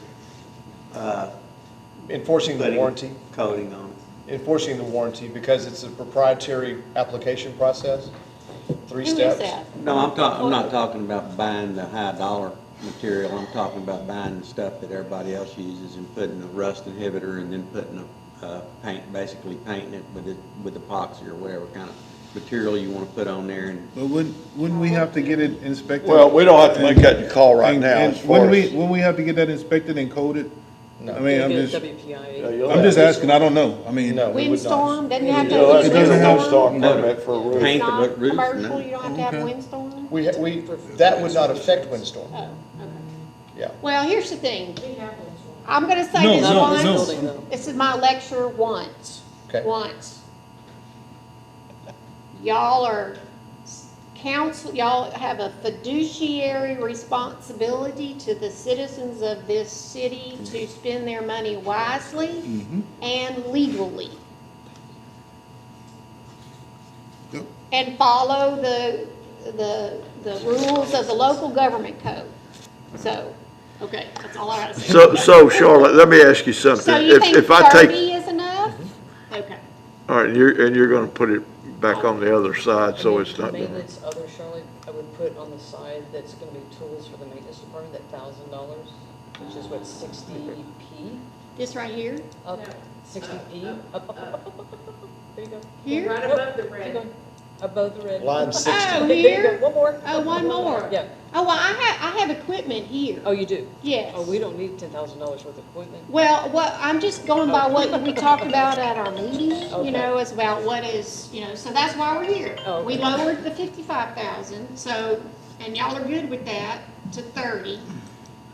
Enforcing the putting warranty, coating on it? enforcing the warranty because it's a proprietary application process, 3 Who is steps. that? No, I'm not talking about buying the high dollar material. I'm talking about buying the stuff that everybody else uses and putting a rust inhibitor and then putting a paint, basically painting it with epoxy or whatever kind of material you want to put on there. And But wouldn't we have to get it inspected? Well, we don't have to make that call right now as far Wouldn't we have to get that inspected and coded? No. I mean, I'm Get just, WPIA. I'm just asking, I don't know. I mean, No, we would Windstorm, not. doesn't have to You'll have have to get a windstorm? windstorm permit for a roof. Paint the Not roof, commercial, no. you don't have to have Okay. windstorm? That would not affect windstorm, Oh, okay. yeah. Well, here's the thing, We have windstorm. I'm gonna say No, this no, once. no. Building, though. This is my lecture once. Okay. Once. Y'all are council, y'all have a fiduciary responsibility to the citizens of this city to spend their money wisely and legally. Yep. And follow the rules of the local government code. So, okay, that's all I gotta say. So Charlotte, let me ask you something. So you think If I take, 30 is enough? Okay. all right, you're going to put it back on the other side, so it's not The going to. maintenance other, Charlotte, I would put on the side that's gonna be tools for the maintenance department, that $1,000, which is what, 60p? This right here? Up, No. 60p? Up. There you go. Here? Right above the Keep red. going. Above the red. Line 60. Oh, There you here? go, one more. Oh, one more. Yeah. Oh, well, I have equipment here. Oh, you do? Yes. Oh, we don't need $10,000 worth of equipment. Well, I'm just going by what we talked about at our meeting, Okay. you know, it's about what is, so that's why we're here. Oh, okay. We lowered the 55,000, so, and y'all are good with that, to 30.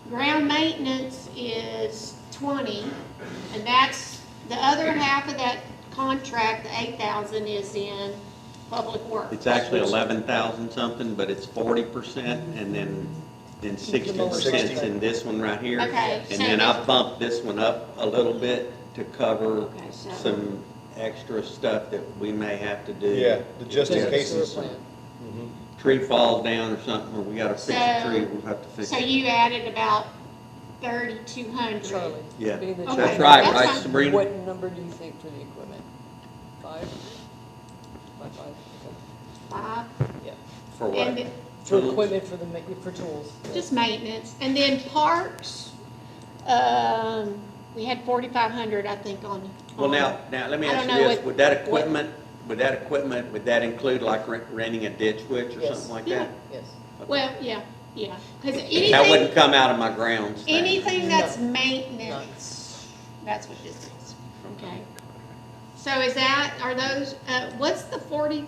Ground maintenance is 20, and that's, the other half of that contract, the 8,000, is in public works. It's actually 11,000 something, but it's 40%, and then 60% in this one right here. Okay, And so then this- I bumped this one up a little bit to cover Okay, so- some extra stuff that we may have to do. Yeah, the just in Just the cases. sewer plant. Tree falls down or something, or we gotta fix a So- tree, we'll have to fix So it. you added about 3,200. Charlie. Yeah, being the Okay, that's chair. right, that's right, fine. Sabrina? What number do you think for the equipment? 5? Five? Five. Yeah. For what? And For Tools? equipment, for tools. just maintenance. And then parks, we had 4,500, I think, on. Well, now, let me I ask don't you know this, what- would that include like renting a ditch switch or Yes. something like Yeah. that? Yes. Well, yeah. Because That anything, wouldn't come out of my grounds thing. anything that's No. maintenance, that's what this is, okay? So are those, what's the 40,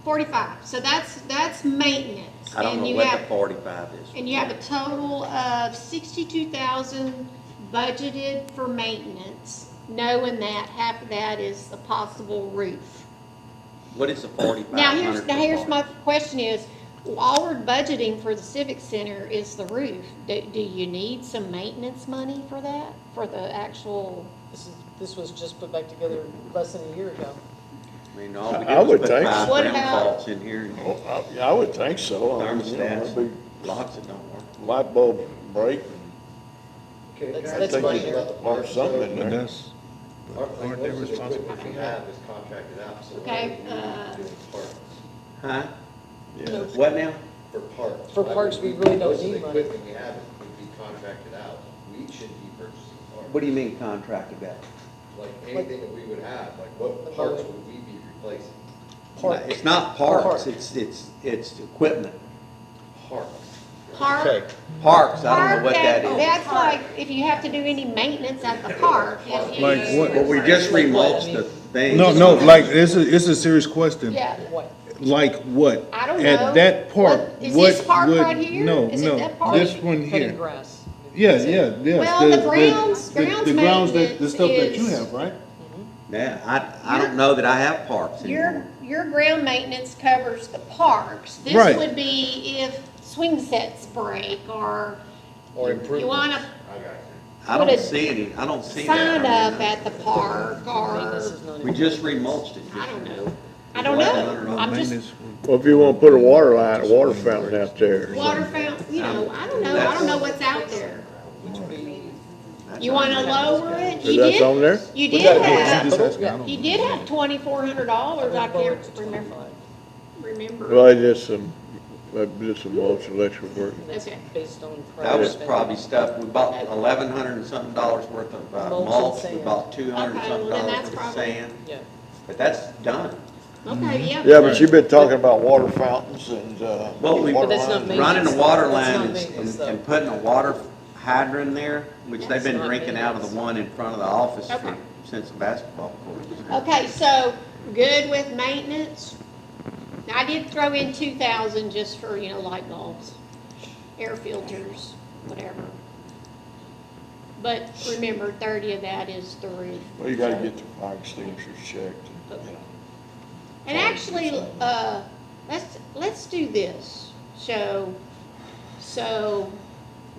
45, so that's maintenance. I don't And know you what have- the 45 is. And you have a total of 62,000 budgeted for maintenance, knowing that half of that is a possible roof. What is the 4500? Now here's my question is, all we're budgeting for the Civic Center is the roof. Do you need some maintenance money for that, for the actual? This was just put back together less than a year ago. I mean, all we I did was would put think 5 so. What ground about- faults in here and Yeah, I would think so. I mean, thermostats, it'd locks that don't work. be Light bulb break, That's I think minor. there's something in But there. that's, aren't they responsible for that? is contracted out, so Okay, doing parts. Huh? Yeah. What now? For parts. For parts, we really don't Most of the need money. equipment we have would be contracted out. We shouldn't be purchasing parts. What do you mean contracted out? Like anything that we would have, like what parts would we be replacing? Parts. It's not parts, Parts. it's equipment. Parts. Park. Okay, Parks, I don't know what that is. That's like, if you have to do any maintenance at the park. if you- Like what? But we just remulched the thing. No, like, it's a serious question. Yeah, What? Like what? I don't know. At that park, What- is what this park would- right here? No, Is it no, that park? this one Cutting here. grass. Yeah, yes. Well, the grounds The grounds, the maintenance stuff that you is- have, right? Yeah, I don't know that I have parks anymore. your ground maintenance covers the parks. This Right. would be if swing sets break or or you improvement. wanna I put don't a see any, I don't see sign that. up at the park Maintenance or, is not. We just remulched it. I don't know. I don't know. I'm just, Maintenance. Well, if you wanna put a water line, a water fountain out there. water fountain, I don't know. I don't know what's out there. You wanna lower it? Is that on there? You We did gotta do have, Just asking, I don't you know. did have $2,400. I Lower can't it to remember. 25. Well, I did some mulch electric work. Okay. Based on. That was price. probably stuff, we bought $1,100 and something worth of Mulch and mulch, we sand. bought $200 and Okay, something well, then that's worth of probably- sand, Yeah. but that's done. Okay, yeah. Yeah, but you've been talking about water fountains and, Well, we- water But that's not lines. maintenance. Running a water That's line not and- maintenance, though. and putting a water hydrant there, which they've That's been not drinking out of the maintenance. one in front of the office Okay. since the basketball court. Okay, so good with maintenance? Now, I did throw in 2,000 just for, light bulbs, air filters, whatever. But remember, 30 of that is the roof. Well, you gotta get the fire extinguishers checked. Okay. And actually, let's do this. So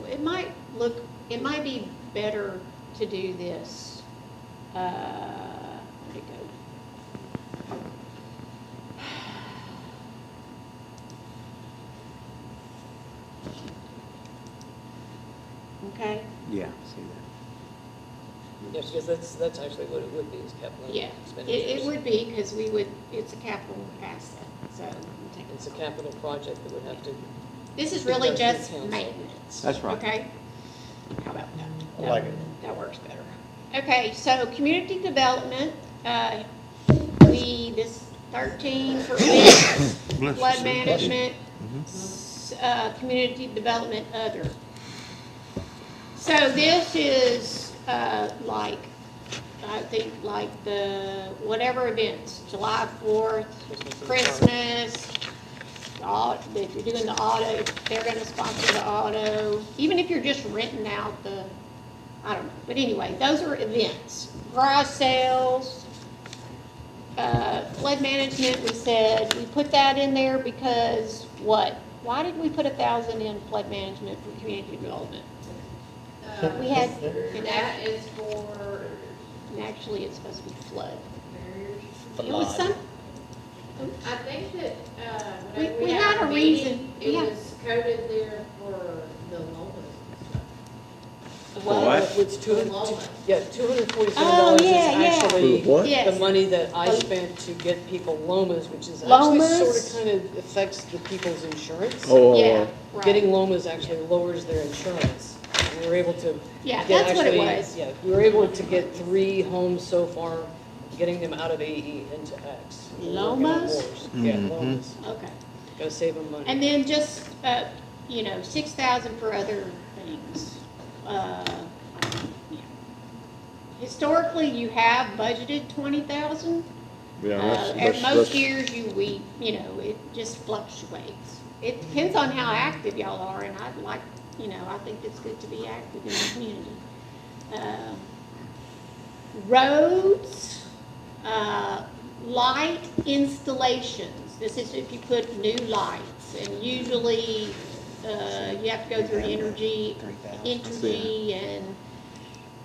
it might be better to do this. Where'd it go? Okay, Yeah, see that. Yeah, because that's actually what it would be, is capital yeah, expenditures. it would be, because it's a capital asset, so. we'll take It's a capital project that would have to, This is really It goes just through council. maintenance. That's right. Okay? How about that? I like it. That works better. Okay, so community development, 13 for events, Bless you, flood sir. management, community development, other. So this is, like, I think like the, whatever events, July 4th, Christmas, if you're doing the auto, if they're gonna sponsor the auto, even if you're just renting out the, I don't know, but anyway, those are events. Garage sales, flood management, we said, we put that in there because what? Why did we put 1,000 in flood management for community development? We had, And that is for and actually it's supposed to be flood. barriers. It was some, I think that, We- whenever we we had had a a reason. meeting, it Yeah. was coded there for the lomas and Well, it's Lomas. yeah, $247 Oh, is yeah, yeah. actually What? yes. the money that I Oh. spent to get people lomas, which is actually Lomas? sort of kind of affects the people's insurance. Yeah, right. Getting lomas actually lowers their insurance. And we were able to Yeah, get that's what it actually- was. Yeah, we were able to get 3 homes so far, getting them out of AE into X. We're working on Lomas? more. Yeah, lomas. Okay. Gotta save them money. And then just, 6,000 for other things. Yeah. Historically, you have budgeted 20,000. Most years it just fluctuates. It depends on how active y'all are, and I think it's good to be active in the community. Roads, light installations. This is if you put new lights, and usually, you have to go through energy, and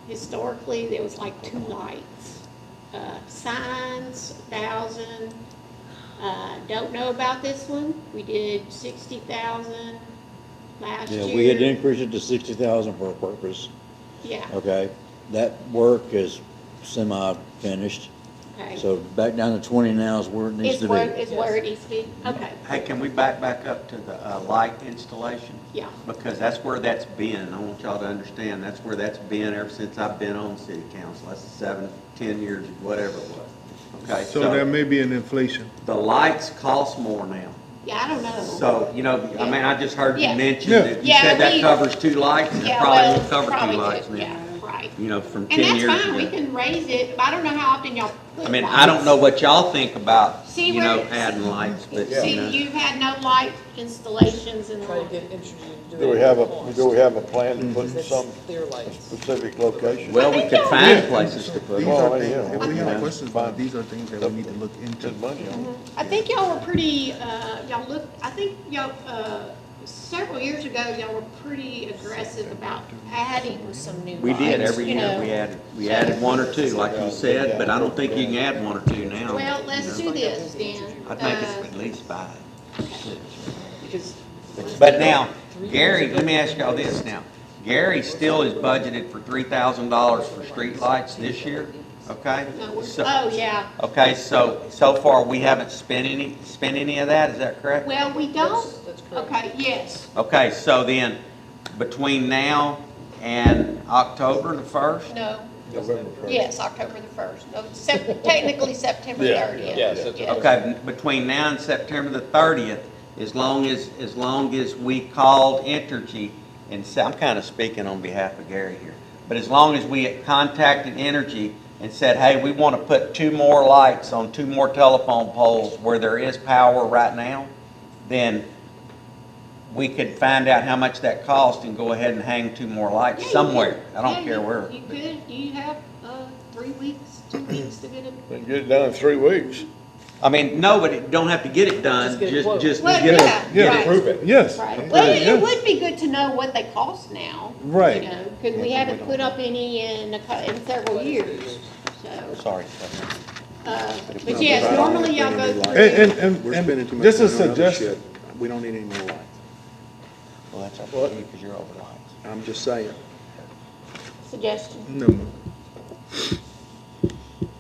historically, there was like 2 lights. Signs, 1,000. Don't know about this one. We did 60,000 last year. Yeah, we had increased it to 60,000 for a purpose, Yeah, okay? That work is semi-finished, okay. so back down to 20 now is where it needs Is to where, be. is where it needs to be? Okay, Hey, can we back up to the light installation? yeah. Because that's where that's been. I want y'all to understand, that's where that's been ever since I've been on city council. That's 7, 10 years, whatever it was. Okay, So there may be an inflation. the lights cost more now. Yeah, I don't know. So, I just heard you Yeah. mention Yeah. that you Yeah, said that we- covers 2 lights, and it Yeah, probably well, won't cover 2 probably lights could, now. yeah, right. From 10 And years that's ago. fine, we can raise it, but I don't know how often y'all put I mean, lights. I don't know what y'all think about, See, where- adding lights, but, See, you've had no light installations in Try to the, get Entergy to Do we have a plan to put Because in it's some their lights. specific location? well, we could find places to put These them. Well, are things, yeah. if we Yeah. have questions about it, these are things that we need to look into. Spend money on it. I think y'all were pretty, I think y'all, several years ago, y'all were pretty aggressive about adding some new lights. We did, every you year know. we added 1 or 2, like you said, but I don't think you can add 1 or 2 now. Well, let's do this then. I'd make it at least 5. Because But now, Gary, let me ask y'all this now. Gary still is budgeted for $3,000 for streetlights this year, okay? Oh, yeah. Okay, so far, we haven't spent any of that, is that correct? Well, we don't, that's correct. okay, yes. Okay, so then, between now and October the 1st? No, November 1st. yes, October the 1st. No, technically September Yeah, 30th. yeah. Okay, between now and September the 30th, as long as we called Entergy, and I'm kind of speaking on behalf of Gary here, but as long as we had contacted Entergy and said, hey, we want to put 2 more lights on 2 more telephone poles where there is power right now, then we could find out how much that cost and go ahead and hang 2 more lights Yeah, you somewhere. could. I don't Yeah, care where. You could, you have 3 weeks, 2 weeks to get it. And get it done in 3 weeks. I mean, no, but it don't have to get it done, Just get a quote. just Well, get it. yeah, Yeah, right. Prove it. Yes. Right, well, Yeah. it would be good to know what they cost now. Right. You know, because we haven't put up any in several years, so. Sorry. But yes, normally y'all go through. And We're spending too much just a money on other suggestion, shit. We don't need any more lights. Well, that's up to you, because you're over lights. I'm just saying. Suggestion, no,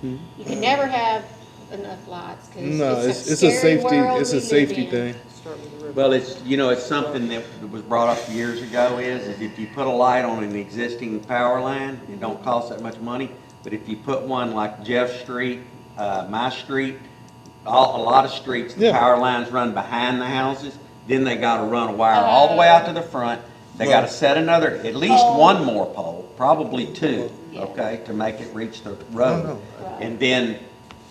you can never have enough lights, no, because it's a scary safety, world it's we a live safety in. thing. Start with the river. Well, it's something that was brought up years ago is if you put a light on an existing power line, it don't cost that much money. But if you put one like Jeff Street, my street, a lot of streets, the Yeah. power lines run behind the houses, then they gotta run a wire all the way out to the front. They gotta set another, at least one more pole, probably two, okay, to make it reach the road. And then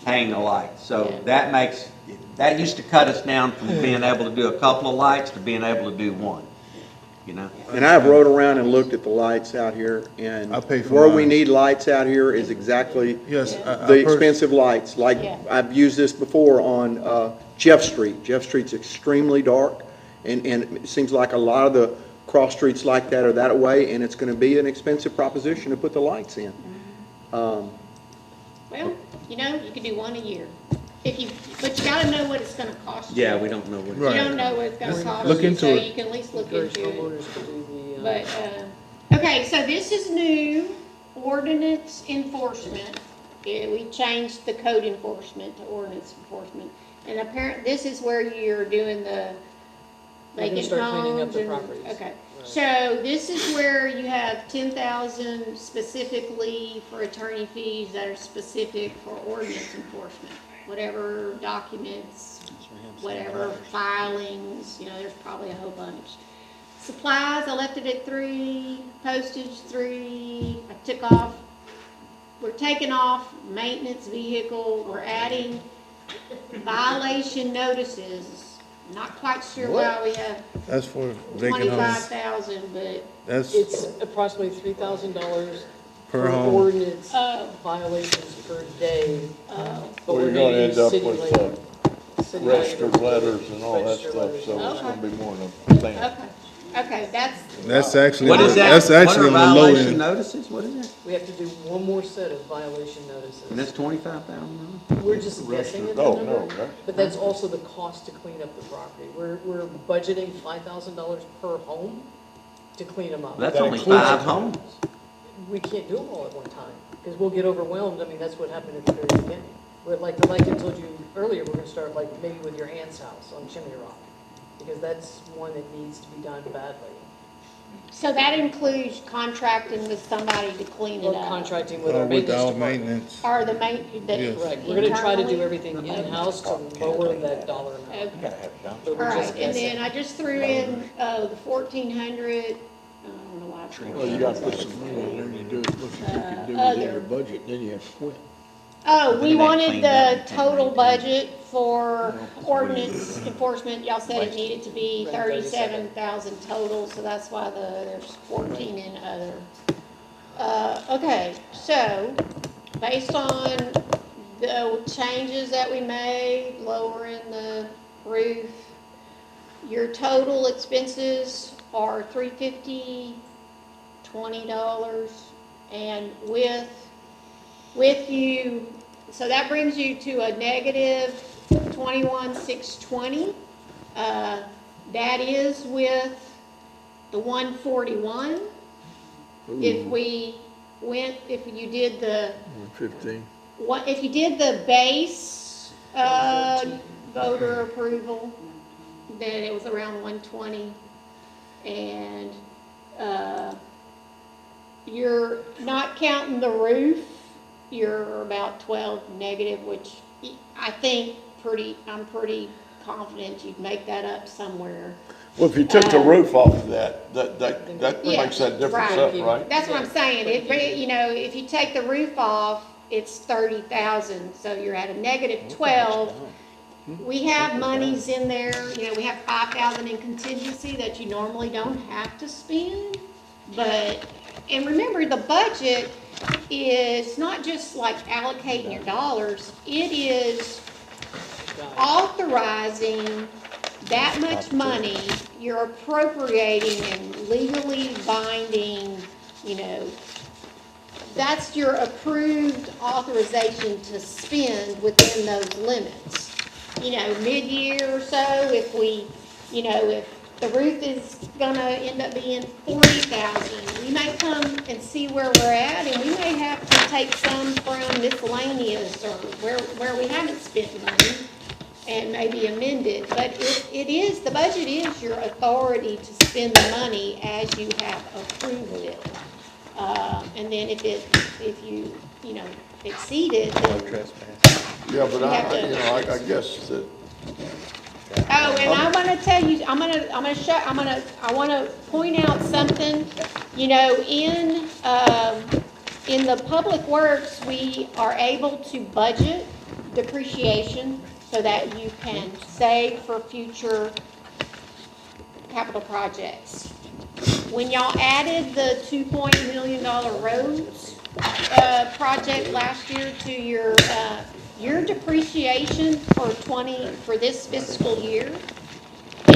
hang a light. So that used to cut us down from being able to do a couple of lights to being able to do one, you know? And I've rode around and looked at the lights out here, and I pay for where we mine. need lights out here is exactly Yes. the expensive lights. Like, Yeah. I've used this before on Jeff Street. Jeff Street's extremely dark, and it seems like a lot of the cross streets like that are that way, and it's gonna be an expensive proposition to put the lights in. Well, you could do one a year. But you gotta know what it's gonna cost you. Yeah, we don't know what. You Right. don't know what it's gonna cost you. Look into so it. you can at least look Encourage into it. homeowners to do the, But, okay, so this is new ordinance enforcement. Yeah, we changed the code enforcement to ordinance enforcement. And this is where you're doing the You're gonna vacant start cleaning up homes the and- properties. Okay, so this is where you have 10,000 specifically for attorney fees that are specific for ordinance enforcement. Whatever documents, whatever filings, there's probably a whole bunch. Supplies, I left it at 3, postage 3, we're taking off maintenance vehicle, we're adding violation notices. Not quite sure why we have That's for vacant homes. 25,000, but, That's it's approximately $3,000 per per home. ordinance oh, violations per day. But Well, we're you're gonna gonna use end up city with, labor. City registered labor. letters and all that Registered stuff, letters. so it's Okay. gonna be more than a thing. okay, That's actually, What is that? that's actually on What are the low violation end. notices? What is that? We have to do one more set of violation And notices. that's $25,000? We're just guessing at the No, number, no, right? but that's also the cost to clean up the property. We're budgeting $5,000 per home to clean them up. That's That only includes 5 it. homes. We can't do them all at one time, because we'll get overwhelmed. I mean, that's what happened at the very beginning. We're like I told you earlier, we're gonna start like maybe with your aunt's house on Chimney Rock, because that's one that needs to be done badly. so that includes contracting with somebody to clean Or it up? contracting with our maintenance Without department. maintenance. Or the main, Yes. Right, we're gonna try to do internally? everything in-house to lower that dollar amount. Okay. But All we're right, just and guessing. then I just threw in, the 1,400, I don't know why I threw it. Well, you gotta put some money in there, you do it, what you can do Other. within your budget, then you have to quit. Oh, we Then that wanted cleaned the up. total budget for ordinance enforcement, y'all said it needed to be Right, 37,000 total, so that's why there's 14 in other. Okay, so, based on the changes that we made, lowering the roof, your total expenses are $350, $20, and with you, so that brings you to a negative 21,620. That is with the 141. If you did the 115. if you did the base voter approval, then it was around 120, and you're not counting the roof, you're about 12 negative, which I think I'm pretty confident you'd make that up somewhere. Well, if you took the roof off of that Yeah, makes that difference right. up, right? That's what I'm saying. If you take the roof off, it's 30,000, so you're at a negative 12. We have monies in there, we have 5,000 in contingency that you normally don't have to spend. And remember, the budget is not just like allocating your dollars, it is authorizing that much money, you're appropriating and legally binding, that's your approved authorization to spend within those limits. Mid-year or so, if the roof is gonna end up being 40,000, we may come and see where we're at, and we may have to take some from miscellaneous or where we haven't spent money and maybe amend it. But the budget is your authority to spend the money as you have approved it. And then if you exceed it, then Yeah, but You have to- I guess that, Oh, and I wanna tell you, I wanna point out something, you know, in the public works, we are able to budget depreciation so that you can save for future capital projects. When y'all added the $2 million roads, project last year to your depreciation for this fiscal year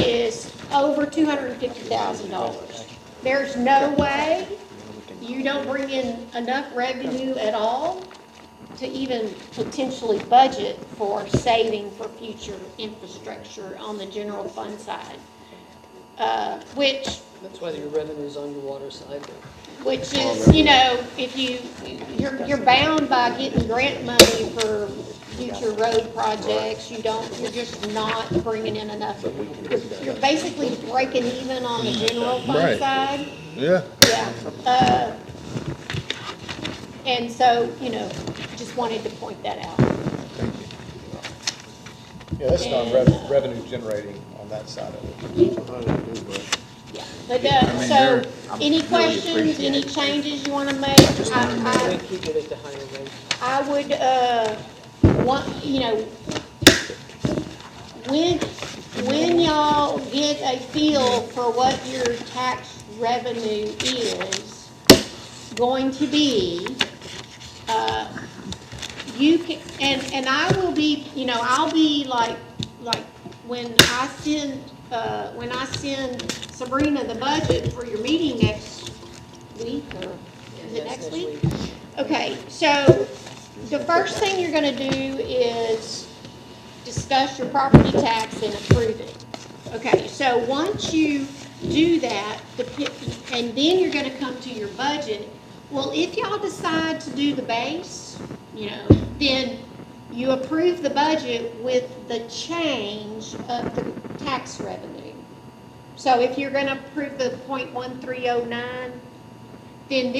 is over $250,000. There's no way you don't bring in enough revenue at all to even potentially budget for saving for future infrastructure on the general fund side. Which That's why your revenue's on your water side. which is, you know, if you're bound by getting grant money for future road projects, you're just not bringing in enough. You're basically breaking even on the general fund Right. side. Yeah. Yeah. And so, you know, just wanted to point that out. Yeah, that's not revenue generating on that side of it. But, mean, so, they're- any questions, any changes you wanna make? I would keep it at the higher rate. I would, you know, when y'all get a feel for what your tax revenue is going to be, you can, and I will be, you know, I'll be like when I send Sabrina the budget for your meeting next week, or is it next week? Okay, so the first thing you're gonna do is discuss your property tax and approve it. Okay, so once you do that, and then you're gonna come to your budget. Well, if y'all decide to do the base, you know, then you approve the budget with the change of the tax revenue. So if you're gonna approve the .1309, then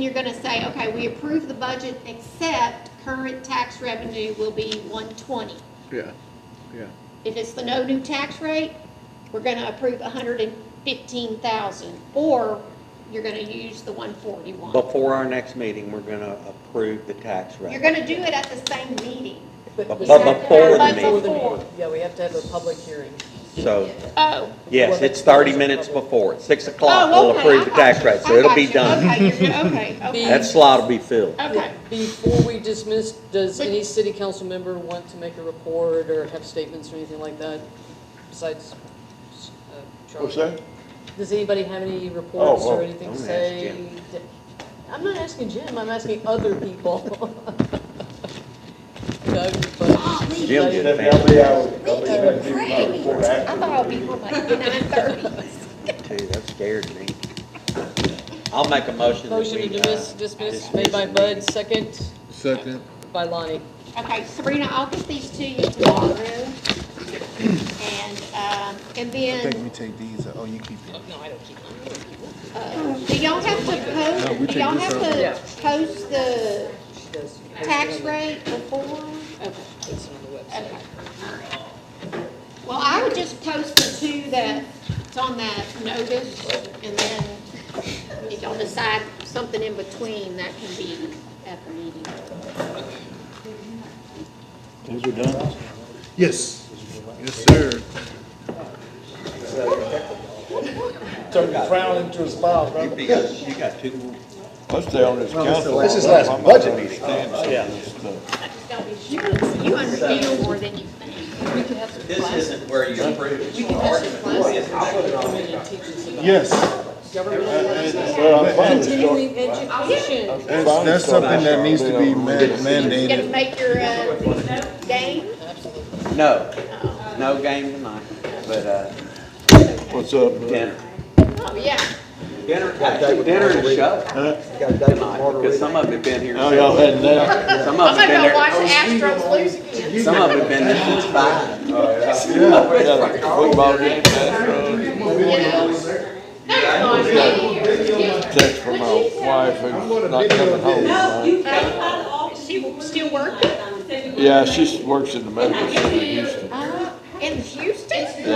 you're gonna say, okay, we approve the budget except current tax revenue will be 120. yeah. If it's the no new tax rate, we're gonna approve 115,000, or you're gonna use the 141. Before our next meeting, we're gonna approve the tax rate. You're gonna do it at the same meeting. But before the But meeting, before. Yeah, we have to have a public hearing. so, Oh. yes, it's 30 minutes before. At 6 o'clock, Oh, we'll okay, approve I the got tax you. rate, so I it'll got be you. done. Okay, okay. That slot will be filled. Okay. Before we dismiss, does any city council member want to make a report or have statements or anything like that besides Charlie? What's that? Does anybody have any reports Oh, or anything to don't ask say? Jim. I'm not asking Jim, I'm asking other people. Doug, but- Jim did a I thought I'd be home like 9:30. too, that scared me. I'll make a motion that Motion we, to dismiss, made by Bud, second Second. by Lonnie. Okay, Sabrina, I'll get these to you tomorrow. And Make then, me take these. Oh, you keep it. No, I don't keep it. do y'all have to No, we post, do y'all take this have out. to post the She does. tax rate before? Okay. It's on the website. Okay. Well, I would just post the two that's on that notice, and then if y'all decide something in between, that can be at the meeting. Things are done? Yes. Yes, sir. Turn your frown into a smile, brother. You got two more. Let's stay on this council. This is last budget meeting. Yeah. You understand more than you think. We could have some This classes. isn't where you approve. We could have some classes. Come in and teach us about Yes. government. Well, I'm fine with start- Continuing education. That's something that needs to be You gonna mandated. make your, game? No, no game tonight, but, What's up, bud? dinner. Oh, yeah. Dinner and a show tonight, because some of it been here. Oh, y'all had that? Some I'm of it gonna been go watch the there, Astros lose again. some of it been there since 5. Yeah, football game, text from my wife who's not coming home tonight. She still working? Yeah, she works in the medical center in Houston. In Houston?